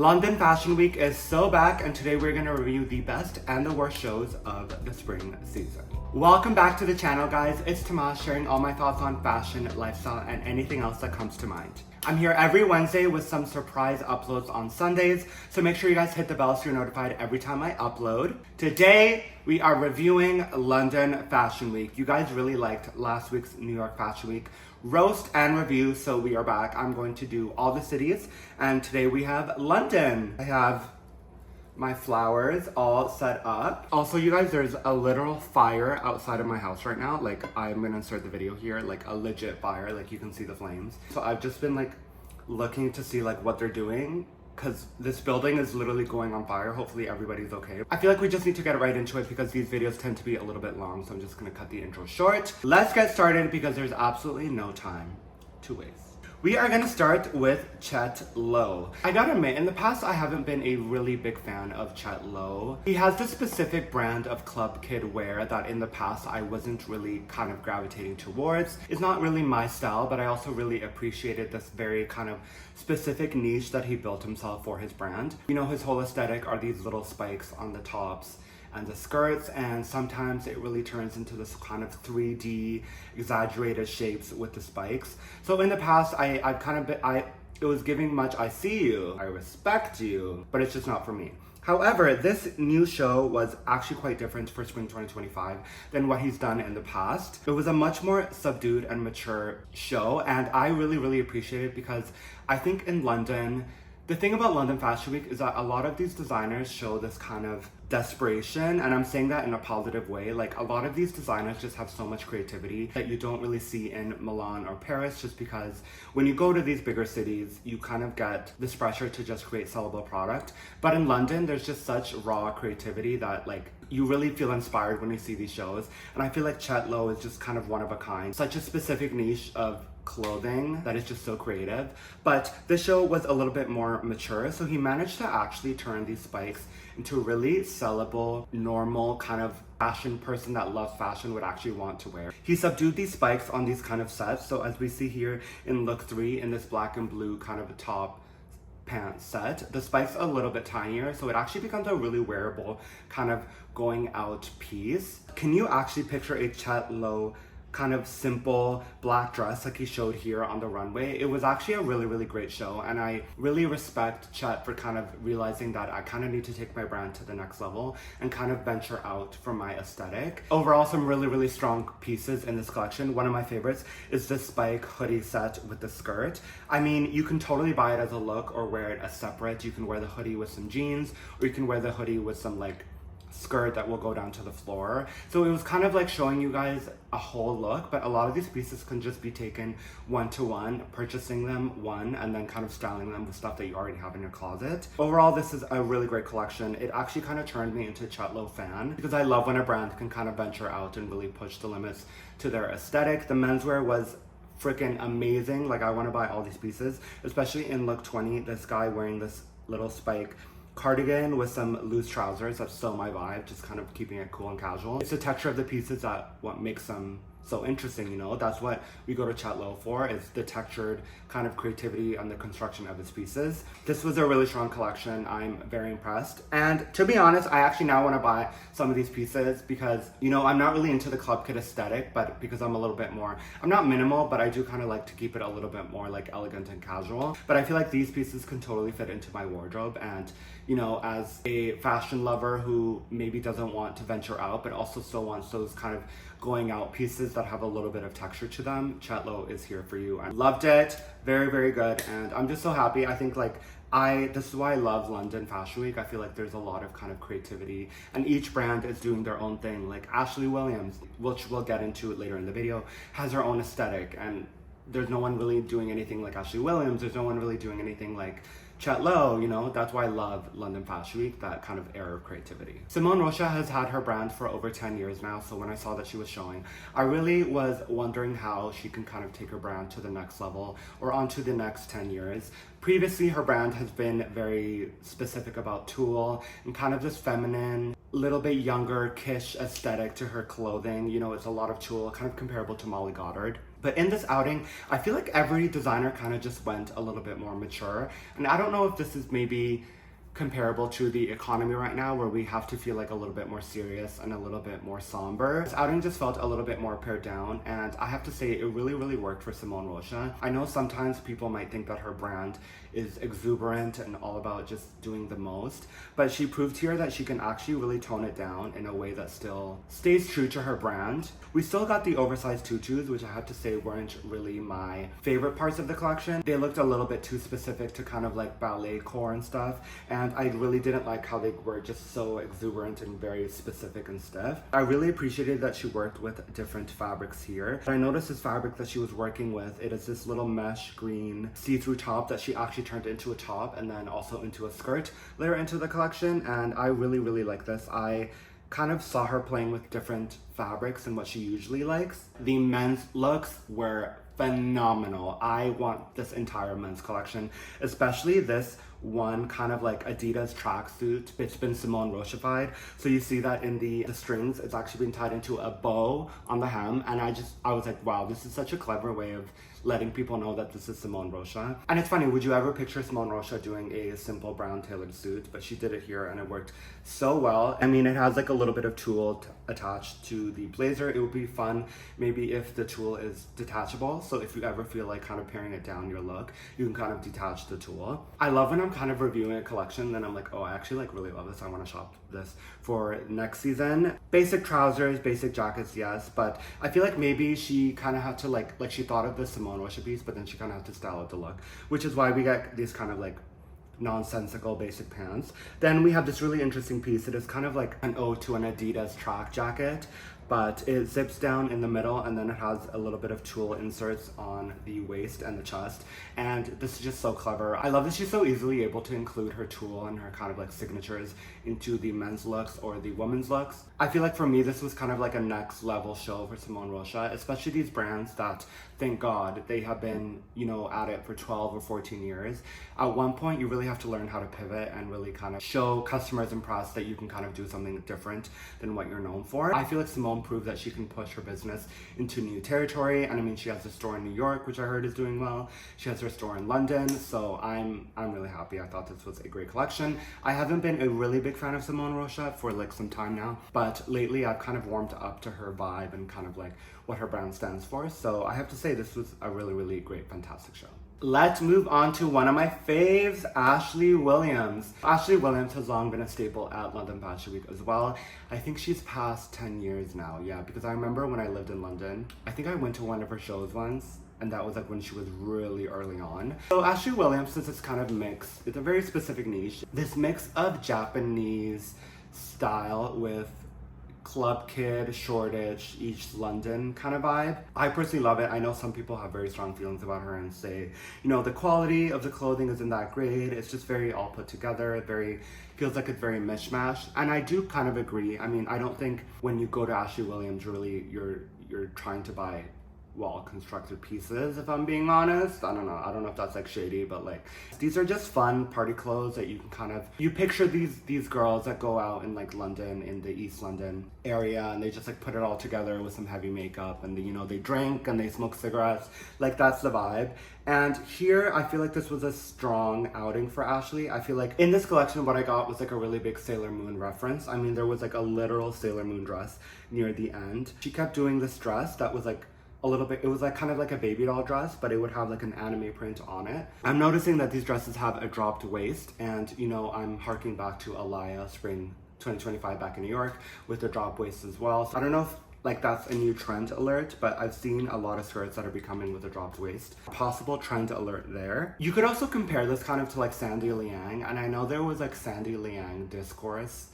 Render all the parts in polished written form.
London Fashion Week is so back, and today we're gonna review the best and the worst shows of the spring season. Welcome back to the channel, guys. It's Tomas sharing all my thoughts on fashion, lifestyle, and anything else that comes to mind. I'm here every Wednesday with some surprise uploads on Sundays, so make sure you guys hit the bell so you're notified every time I upload. Today, we are reviewing London Fashion Week. You guys really liked last week's New York Fashion Week roast and review, so we are back. I'm going to do all the cities, and today we have London. I have my flowers all set up. Also, you guys, there's a literal fire outside of my house right now. Like, I'm gonna insert the video here, like a legit fire, like you can see the flames. So I've just been like looking to see like what they're doing, because this building is literally going on fire. Hopefully everybody's okay. I feel like we just need to get right into it because these videos tend to be a little bit long, so I'm just gonna cut the intro short. Let's get started because there's absolutely no time to waste. We are gonna start with Chet Lo. I gotta admit, in the past I haven't been a really big fan of Chet Lo. He has this specific brand of club kid wear that in the past I wasn't really kind of gravitating towards. It's not really my style, but I also really appreciated this very kind of specific niche that he built himself for his brand. You know, his whole aesthetic are these little spikes on the tops and the skirts, and sometimes it really turns into this kind of 3D exaggerated shapes with the spikes. So in the past, it was giving much I see you, I respect you, but it's just not for me. However, this new show was actually quite different for spring 2025 than what he's done in the past. It was a much more subdued and mature show, and I really appreciate it because I think in London, the thing about London Fashion Week is that a lot of these designers show this kind of desperation, and I'm saying that in a positive way. Like, a lot of these designers just have so much creativity that you don't really see in Milan or Paris, just because when you go to these bigger cities, you kind of get this pressure to just create sellable product. But in London, there's just such raw creativity that like you really feel inspired when you see these shows. And I feel like Chet Lo is just kind of one of a kind. Such a specific niche of clothing that is just so creative. But the show was a little bit more mature, so he managed to actually turn these spikes into a really sellable, normal kind of fashion person that loves fashion would actually want to wear. He subdued these spikes on these kind of sets. So as we see here in look 3, in this black and blue kind of a top pants set, the spikes are a little bit tinier, so it actually becomes a really wearable kind of going out piece. Can you actually picture a Chet Lo kind of simple black dress like he showed here on the runway? It was actually a really great show, and I really respect Chet for kind of realizing that I kind of need to take my brand to the next level and kind of venture out from my aesthetic. Overall, some really strong pieces in this collection. One of my favorites is this spike hoodie set with the skirt. I mean, you can totally buy it as a look or wear it as separate. You can wear the hoodie with some jeans, or you can wear the hoodie with some like skirt that will go down to the floor. So it was kind of like showing you guys a whole look, but a lot of these pieces can just be taken one-to-one, purchasing them one, and then kind of styling them with stuff that you already have in your closet. Overall, this is a really great collection. It actually kind of turned me into a Chet Lo fan because I love when a brand can kind of venture out and really push the limits to their aesthetic. The menswear was freaking amazing. Like, I want to buy all these pieces, especially in look 20, this guy wearing this little spike cardigan with some loose trousers. That's so my vibe, just kind of keeping it cool and casual. It's the texture of the pieces that what makes them so interesting, you know? That's what we go to Chet Lo for, is the textured kind of creativity and the construction of his pieces. This was a really strong collection. I'm very impressed. And to be honest, I actually now want to buy some of these pieces because, you know, I'm not really into the club kid aesthetic, but because I'm a little bit more, I'm not minimal, but I do kind of like to keep it a little bit more like elegant and casual. But I feel like these pieces can totally fit into my wardrobe. And, you know, as a fashion lover who maybe doesn't want to venture out, but also still wants those kind of going out pieces that have a little bit of texture to them, Chet Lo is here for you. I loved it. Very good, and I'm just so happy. I think like this is why I love London Fashion Week. I feel like there's a lot of kind of creativity, and each brand is doing their own thing. Like Ashley Williams, which we'll get into it later in the video, has her own aesthetic, and there's no one really doing anything like Ashley Williams. There's no one really doing anything like Chet Lo, you know? That's why I love London Fashion Week, that kind of era of creativity. Simone Rocha has had her brand for over 10 years now, so when I saw that she was showing, I really was wondering how she can kind of take her brand to the next level or onto the next 10 years. Previously, her brand has been very specific about tulle and kind of this feminine, little bit younger, kish aesthetic to her clothing. You know, it's a lot of tulle, kind of comparable to Molly Goddard. But in this outing, I feel like every designer kind of just went a little bit more mature. And I don't know if this is maybe comparable to the economy right now, where we have to feel like a little bit more serious and a little bit more somber. This outing just felt a little bit more pared down, and I have to say it really worked for Simone Rocha. I know sometimes people might think that her brand is exuberant and all about just doing the most, but she proved here that she can actually really tone it down in a way that still stays true to her brand. We still got the oversized tutus, which I have to say weren't really my favorite parts of the collection. They looked a little bit too specific to kind of like ballet core and stuff, and I really didn't like how they were just so exuberant and very specific and stiff. I really appreciated that she worked with different fabrics here. I noticed this fabric that she was working with, it is this little mesh green see-through top that she actually turned into a top and then also into a skirt later into the collection, and I really like this. I kind of saw her playing with different fabrics and what she usually likes. The men's looks were phenomenal. I want this entire men's collection, especially this one kind of like Adidas tracksuit. It's been Simone Rochified. So you see that in the strings, it's actually been tied into a bow on the hem. And I was like, wow, this is such a clever way of letting people know that this is Simone Rocha. And it's funny, would you ever picture Simone Rocha doing a simple brown tailored suit? But she did it here and it worked so well. I mean, it has like a little bit of tulle attached to the blazer. It would be fun maybe if the tulle is detachable. So if you ever feel like kind of paring it down your look, you can kind of detach the tulle. I love when I'm kind of reviewing a collection, then I'm like, oh, I actually like really love this. I want to shop this for next season. Basic trousers, basic jackets, yes, but I feel like maybe she kind of had to like she thought of the Simone Rocha piece, but then she kind of had to style it to look, which is why we get these kind of like nonsensical basic pants. Then we have this really interesting piece. It is kind of like an ode to an Adidas track jacket, but it zips down in the middle and then it has a little bit of tulle inserts on the waist and the chest. And this is just so clever. I love that she's so easily able to include her tulle and her kind of like signatures into the men's looks or the women's looks. I feel like for me, this was kind of like a next level show for Simone Rocha, especially these brands that, thank God, they have been, you know, at it for 12 or 14 years. At one point, you really have to learn how to pivot and really kind of show customers and press that you can kind of do something different than what you're known for. I feel like Simone proved that she can push her business into new territory. And I mean, she has a store in New York, which I heard is doing well. She has her store in London. So I'm really happy. I thought this was a great collection. I haven't been a really big fan of Simone Rocha for like some time now, but lately I've kind of warmed up to her vibe and kind of like what her brand stands for. So I have to say this was a really great, fantastic show. Let's move on to one of my faves, Ashley Williams. Ashley Williams has long been a staple at London Fashion Week as well. I think she's past 10 years now, yeah, because I remember when I lived in London, I think I went to one of her shows once, and that was like when she was really early on. So Ashley Williams is this kind of mix, it's a very specific niche, this mix of Japanese style with Club Kid, Shoreditch, East London kind of vibe. I personally love it. I know some people have very strong feelings about her and say, you know, the quality of the clothing isn't that great. It's just very all put together, feels like it's very mishmash. And I do kind of agree. I mean, I don't think when you go to Ashley Williams, really, you're trying to buy well-constructed pieces, if I'm being honest. I don't know if that's like shady, but like these are just fun party clothes that you can kind of, you picture these girls that go out in like London, in the East London area, and they just like put it all together with some heavy makeup, and you know, they drink and they smoke cigarettes, like that's the vibe. And here I feel like this was a strong outing for Ashley. I feel like in this collection what I got was like a really big Sailor Moon reference. I mean, there was like a literal Sailor Moon dress near the end. She kept doing this dress that was like a little bit, it was like kind of like a baby doll dress, but it would have like an anime print on it. I'm noticing that these dresses have a dropped waist, and you know, I'm harking back to Alaya Spring 2025 back in New York with the drop waist as well. So I don't know if like that's a new trend alert, but I've seen a lot of skirts that are becoming with a dropped waist. Possible trend alert there. You could also compare this kind of to like Sandy Liang, and I know there was like Sandy Liang discourse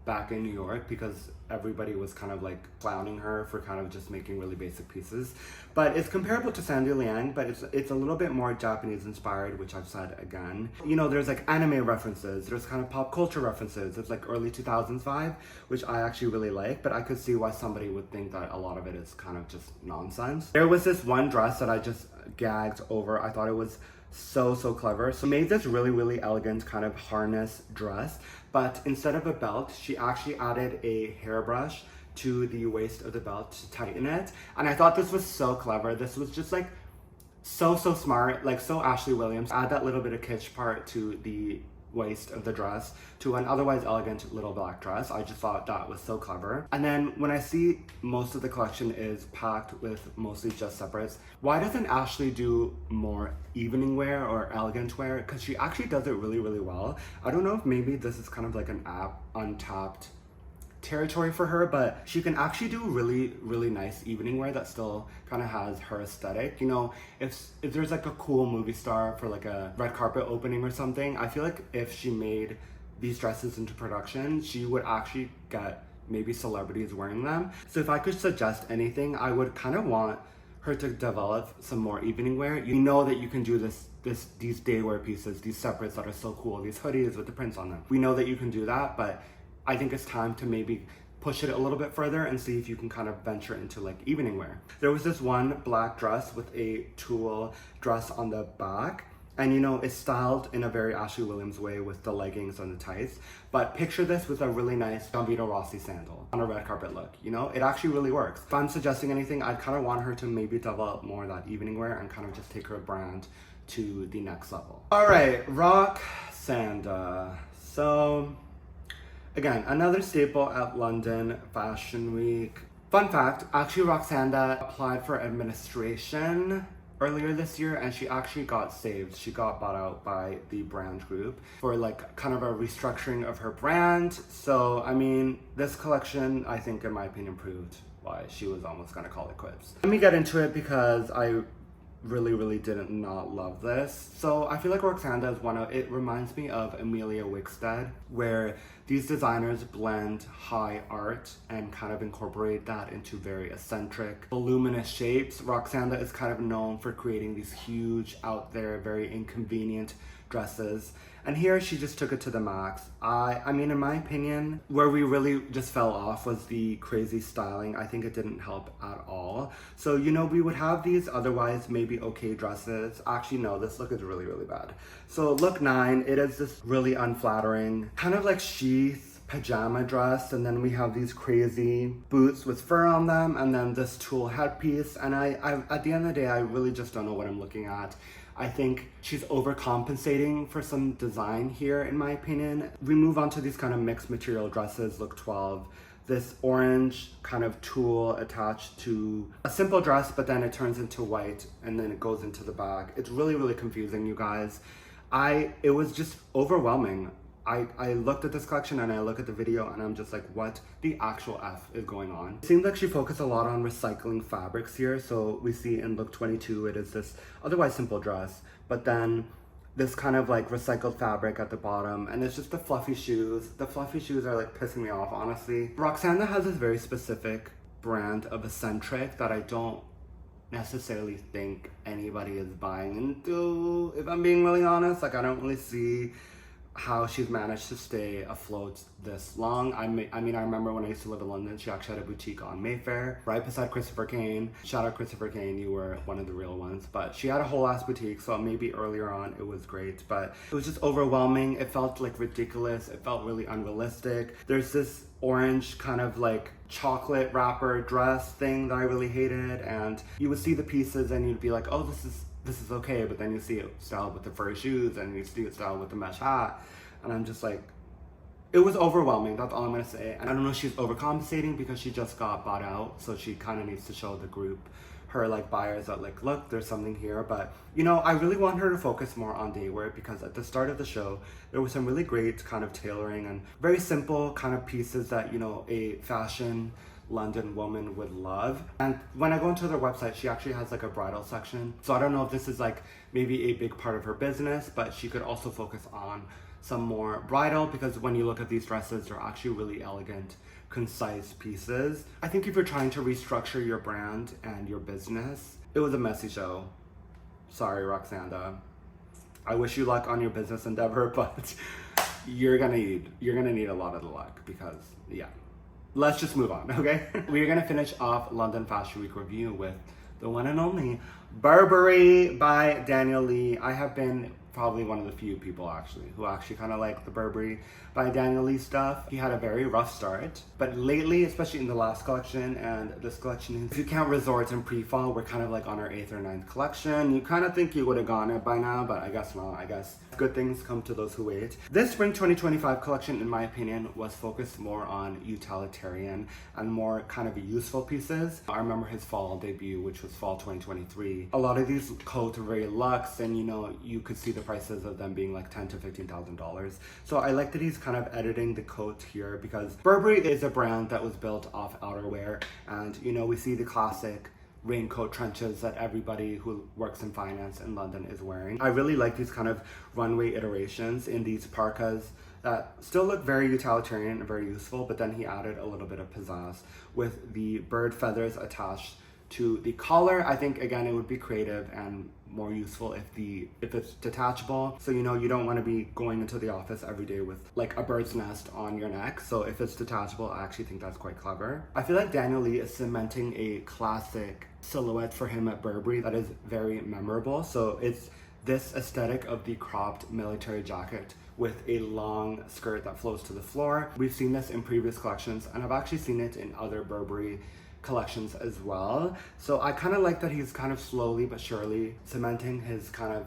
back in New York because everybody was kind of like clowning her for kind of just making really basic pieces. But it's comparable to Sandy Liang, but it's a little bit more Japanese inspired, which I've said again. You know, there's like anime references, there's kind of pop culture references. It's like early 2000s vibe, which I actually really like, but I could see why somebody would think that a lot of it is kind of just nonsense. There was this one dress that I just gagged over. I thought it was so clever. So made this really elegant kind of harness dress, but instead of a belt, she actually added a hairbrush to the waist of the belt to tighten it. And I thought this was so clever. This was just like so smart, like so Ashley Williams. Add that little bit of kitsch part to the waist of the dress to an otherwise elegant little black dress. I just thought that was so clever. And then when I see most of the collection is packed with mostly just separates, why doesn't Ashley do more evening wear or elegant wear? Because she actually does it really well. I don't know if maybe this is kind of like an untapped territory for her, but she can actually do really nice evening wear that still kind of has her aesthetic. You know, if there's like a cool movie star for like a red carpet opening or something, I feel like if she made these dresses into production, she would actually get maybe celebrities wearing them. So if I could suggest anything, I would kind of want her to develop some more evening wear. You know that you can do these day wear pieces, these separates that are so cool, these hoodies with the prints on them. We know that you can do that, but I think it's time to maybe push it a little bit further and see if you can kind of venture into like evening wear. There was this one black dress with a tulle dress on the back, and you know, it's styled in a very Ashley Williams way with the leggings and the tights, but picture this with a really nice Gambito Rossi sandal on a red carpet look. You know, it actually really works. If I'm suggesting anything, I'd kind of want her to maybe develop more of that evening wear and kind of just take her brand to the next level. All right, Roksanda. So again, another staple at London Fashion Week. Fun fact, actually Roksanda applied for administration earlier this year and she actually got saved. She got bought out by the brand group for like kind of a restructuring of her brand. So, I mean, this collection, I think in my opinion, proved why she was almost gonna call it quits. Let me get into it because I really did not love this. So I feel like Roksanda is it reminds me of Amelia Wickstead, where these designers blend high art and kind of incorporate that into very eccentric, voluminous shapes. Roksanda is kind of known for creating these huge, out there, very inconvenient dresses. And here she just took it to the max. I mean, in my opinion, where we really just fell off was the crazy styling. I think it didn't help at all. So, you know, we would have these otherwise maybe okay dresses. Actually, no, this look is really bad. So look 9, it is this really unflattering, kind of like sheath pajama dress, and then we have these crazy boots with fur on them, and then this tulle headpiece. And I at the end of the day, I really just don't know what I'm looking at. I think she's overcompensating for some design here, in my opinion. We move on to these kind of mixed material dresses, look 12. This orange kind of tulle attached to a simple dress, but then it turns into white and then it goes into the back. It's really confusing, you guys. It was just overwhelming. I looked at this collection and I look at the video and I'm just like, what the actual F is going on? It seems like she focused a lot on recycling fabrics here. So we see in look 22, it is this otherwise simple dress, but then this kind of like recycled fabric at the bottom, and it's just the fluffy shoes. The fluffy shoes are like pissing me off, honestly. Roksanda has this very specific brand of eccentric that I don't necessarily think anybody is buying into, if I'm being really honest. Like, I don't really see how she's managed to stay afloat this long. I mean, I remember when I used to live in London, she actually had a boutique on Mayfair, right beside Christopher Kane. Shout out Christopher Kane, you were one of the real ones. But she had a whole ass boutique, so maybe earlier on it was great, but it was just overwhelming. It felt like ridiculous. It felt really unrealistic. There's this orange kind of like chocolate wrapper dress thing that I really hated, and you would see the pieces and you'd be like, oh, this is okay, but then you see it styled with the furry shoes and you see it styled with the mesh hat, and I'm just like, it was overwhelming. That's all I'm gonna say. And I don't know if she's overcompensating because she just got bought out, so she kind of needs to show the group, her like buyers, that like, look, there's something here. But you know, I really want her to focus more on day wear, because at the start of the show there was some really great kind of tailoring and very simple kind of pieces that, you know, a fashion London woman would love. And when I go into their website, she actually has like a bridal section. So I don't know if this is like maybe a big part of her business, but she could also focus on some more bridal, because when you look at these dresses, they're actually really elegant, concise pieces. I think if you're trying to restructure your brand and your business, it was a messy show. Sorry, Roksanda. I wish you luck on your business endeavor, but you're gonna need a lot of the luck, because yeah. Let's just move on, okay? We're gonna finish off London Fashion Week review with the one and only Burberry by Daniel Lee. I have been probably one of the few people actually who actually kind of like the Burberry by Daniel Lee stuff. He had a very rough start, but lately, especially in the last collection and this collection, if you count Resorts and Pre-Fall, we're kind of like on our 8th or 9th collection. You kind of think you would have gone it by now, but I guess not. I guess good things come to those who wait. This spring 2025 collection, in my opinion, was focused more on utilitarian and more kind of useful pieces. I remember his fall debut, which was fall 2023. A lot of these coats were very luxe, and you know, you could see the prices of them being like $10,000 to $15,000. So I like that he's kind of editing the coat here, because Burberry is a brand that was built off outerwear, and you know, we see the classic raincoat trenches that everybody who works in finance in London is wearing. I really like these kind of runway iterations in these parkas that still look very utilitarian and very useful, but then he added a little bit of pizzazz with the bird feathers attached to the collar. I think again it would be creative and more useful if it's detachable. So you know, you don't want to be going into the office every day with like a bird's nest on your neck. So if it's detachable, I actually think that's quite clever. I feel like Daniel Lee is cementing a classic silhouette for him at Burberry that is very memorable. So it's this aesthetic of the cropped military jacket with a long skirt that flows to the floor. We've seen this in previous collections, and I've actually seen it in other Burberry collections as well. So I kind of like that he's kind of slowly but surely cementing his kind of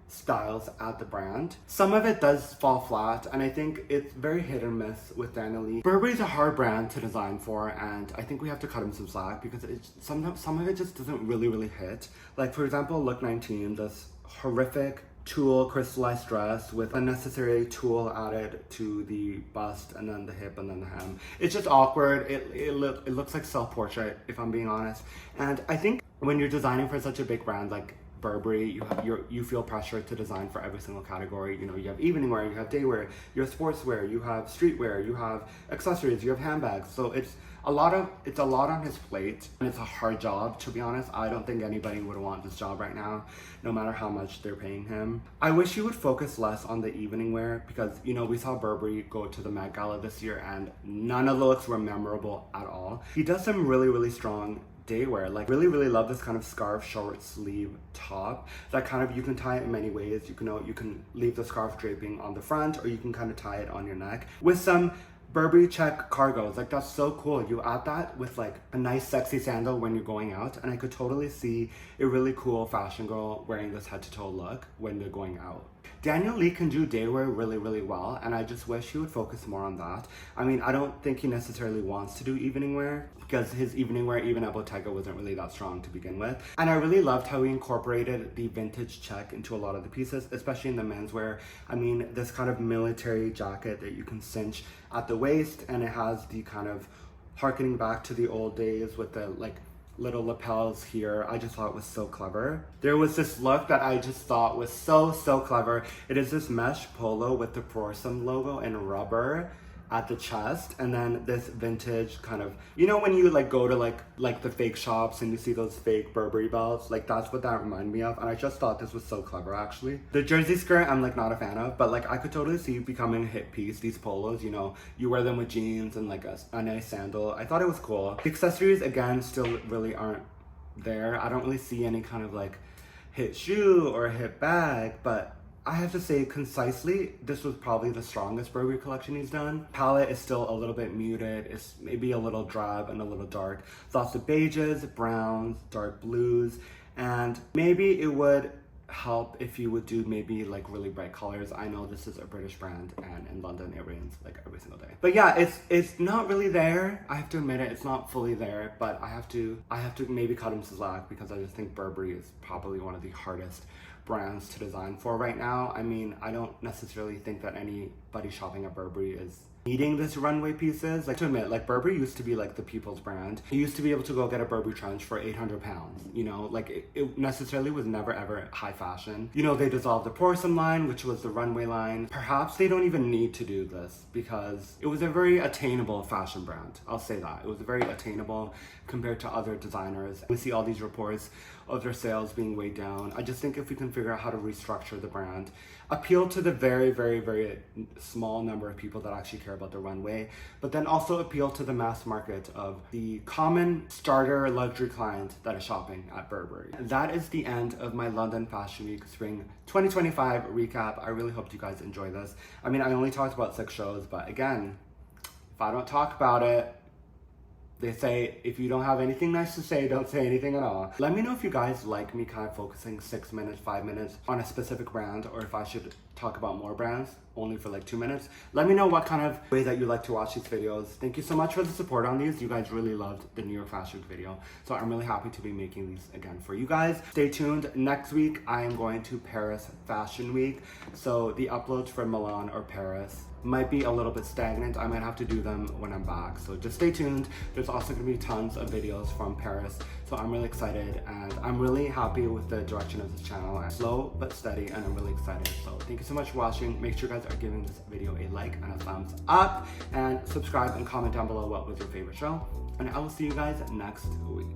styles at the brand. Some of it does fall flat, and I think it's very hit or miss with Daniel Lee. Burberry's a hard brand to design for, and I think we have to cut him some slack because sometimes some of it just doesn't really hit. Like for example, look 19, this horrific tulle crystallized dress with unnecessary tulle added to the bust and then the hip and then the hem. It's just awkward. It looks like self-portrait, if I'm being honest. And I think when you're designing for such a big brand like Burberry, you feel pressure to design for every single category. You know, you have evening wear, you have day wear, you have sportswear, you have streetwear, you have accessories, you have handbags. So it's a lot on his plate, and it's a hard job, to be honest. I don't think anybody would want this job right now, no matter how much they're paying him. I wish he would focus less on the evening wear, because you know, we saw Burberry go to the Met Gala this year and none of the looks were memorable at all. He does some really strong day wear. Like really love this kind of scarf short sleeve top that kind of, you can tie it in many ways. You can leave the scarf draping on the front, or you can kind of tie it on your neck with some Burberry check cargos. Like that's so cool. You add that with like a nice sexy sandal when you're going out, and I could totally see a really cool fashion girl wearing this head to toe look when they're going out. Daniel Lee can do day wear really well, and I just wish he would focus more on that. I mean, I don't think he necessarily wants to do evening wear, because his evening wear even at Bottega wasn't really that strong to begin with. And I really loved how he incorporated the vintage check into a lot of the pieces, especially in the menswear. I mean, this kind of military jacket that you can cinch at the waist, and it has the kind of harkening back to the old days with the like little lapels here. I just thought it was so clever. There was this look that I just thought was so clever. It is this mesh polo with the Prorsum logo in rubber at the chest, and then this vintage kind of, you know, when you like go to like the fake shops and you see those fake Burberry belts, like that's what that reminded me of. And I just thought this was so clever actually. The jersey skirt I'm like not a fan of, but like I could totally see becoming a hit piece. These polos, you know, you wear them with jeans and like a nice sandal. I thought it was cool. The accessories again still really aren't there. I don't really see any kind of like hit shoe or hit bag, but I have to say concisely, this was probably the strongest Burberry collection he's done. Palette is still a little bit muted. It's maybe a little drab and a little dark. Lots of beiges, browns, dark blues, and maybe it would help if you would do maybe like really bright colors. I know this is a British brand, and in London it rains like every single day. But yeah, it's not really there. I have to admit it, it's not fully there, but I have to maybe cut him some slack, because I just think Burberry is probably one of the hardest brands to design for right now. I mean, I don't necessarily think that anybody shopping at Burberry is needing this runway pieces. Like, to admit, like Burberry used to be like the people's brand. You used to be able to go get a Burberry trench for 800 pounds, you know, like it necessarily was never ever high fashion. You know, they dissolved the Prorsum line, which was the runway line. Perhaps they don't even need to do this, because it was a very attainable fashion brand. I'll say that. It was very attainable compared to other designers. We see all these reports of their sales being weighed down. I just think if we can figure out how to restructure the brand appeal to the very, very, very small number of people that actually care about the runway, but then also appeal to the mass market of the common starter luxury client that is shopping at Burberry. That is the end of my London Fashion Week Spring 2025 recap. I really hope you guys enjoy this. I mean, I only talked about 6 shows, but again, if I don't talk about it, they say, if you don't have anything nice to say, don't say anything at all. Let me know if you guys like me kind of focusing 6 minutes, 5 minutes on a specific brand, or if I should talk about more brands only for like 2 minutes. Let me know what kind of way that you like to watch these videos. Thank you so much for the support on these. You guys really loved the New York Fashion Week video. So I'm really happy to be making these again for you guys. Stay tuned. Next week, I am going to Paris Fashion Week. So the uploads from Milan or Paris might be a little bit stagnant. I might have to do them when I'm back. So just stay tuned. There's also gonna be tons of videos from Paris. So I'm really excited and I'm really happy with the direction of this channel. Slow but steady, and I'm really excited. So thank you so much for watching. Make sure you guys are giving this video a like and a thumbs up, and subscribe and comment down below what was your favorite show. And I will see you guys next week.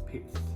Peace.